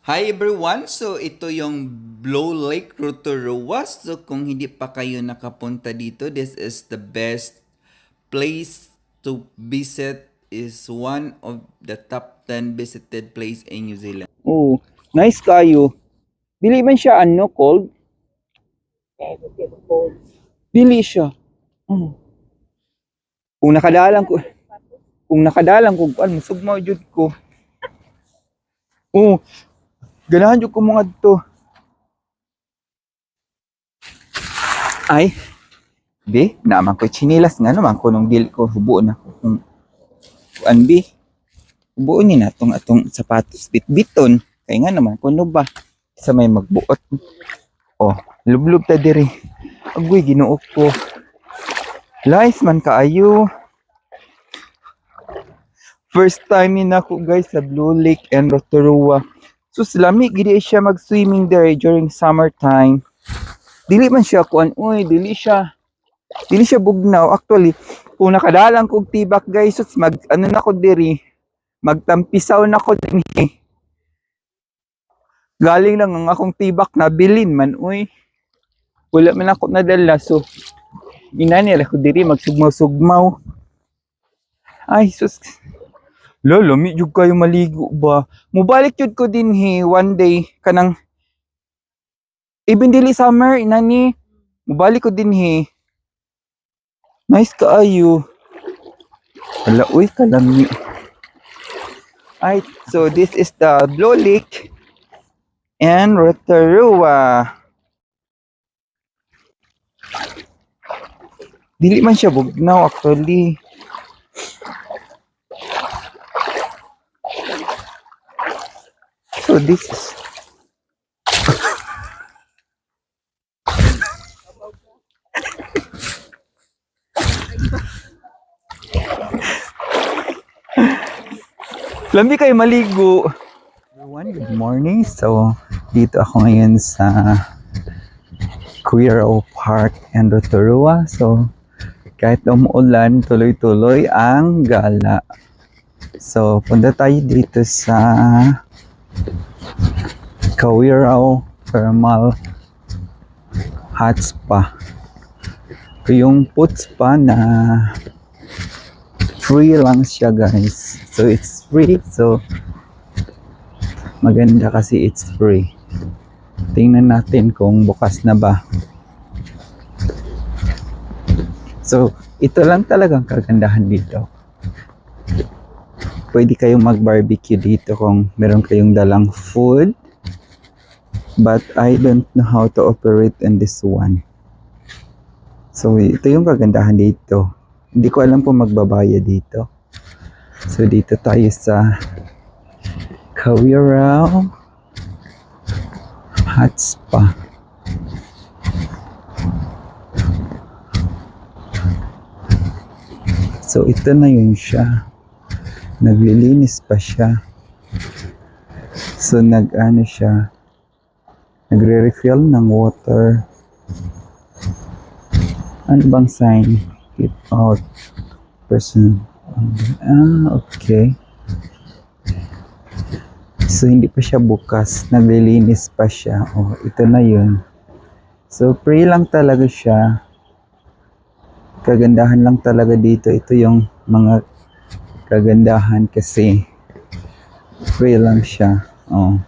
Hi everyone! So ito yung Blow Lake Rotorua. So kung hindi pa kayo nakapunta dito, this is the best place to visit. Is one of the top 10 visited place in New Zealand. Oh, nice kayo. Dili man siya cold? Dili siya. Mm. Kung nakadalang ko, kuan musugmaw jud ko. Oh, ganahan jud ko mga dito. Ay, be, naman ko chinilas nga naman ko nung dili ko hubuon ako. Kuan be, hubuon ni natong atong sapatos bitbiton. Kay nga naman kuno ba sa may magbuot. Oh, lublob ta diri. Agoy Ginoo ko. Lies man kaayo. First time ni nako guys sa Blue Lake and Rotorua. So lami gid siya mag-swimming there during summertime. Dili man siya kuan, dili siya bugnaw. Actually, kung nakadalang kog tibak guys, so mag ano na ko diri, magtampisaw na ko dinhi. Galing lang ang akong tibak na bilin man Wala man ako nadala, so inani ko diri magsugmaw-sugmaw. Ay sus. Lolo, mi jud kayo maligo ba? Mubalik jud ko dinhi one day kanang even dili summer inani. Mubalik ko dinhi. Nice kaayo. Wala kalami. Ay, so this is the Blue Lake and Rotorua. Dili man siya bugnaw actually. So this is lambi kayo maligo. Everyone, good morning. So dito ako ngayon sa Queero Park and Rotorua. So kahit umuulan, tuloy-tuloy ang gala. So punta tayo dito sa Queero Thermal Hot Spa. Yung foot spa na free lang siya guys. So it's free. So maganda kasi it's free. Tingnan natin kung bukas na ba. So ito lang talagang kagandahan dito. Pwede kayong mag-barbecue dito kung meron kayong dalang food. But I don't know how to operate in this one. So ito yung kagandahan dito. Hindi ko alam kung magbabayad dito. So dito tayo sa Queero Hot Spa. So ito na yun siya. Naglilinis pa siya. So nag-ano siya. Nagre-refill ng water. Ano bang sign? Keep out person. Okay. So hindi pa siya bukas. Naglilinis pa siya. Oh, ito na yun. So free lang talaga siya. Kagandahan lang talaga dito. Ito yung mga kagandahan kasi free lang siya. Oh.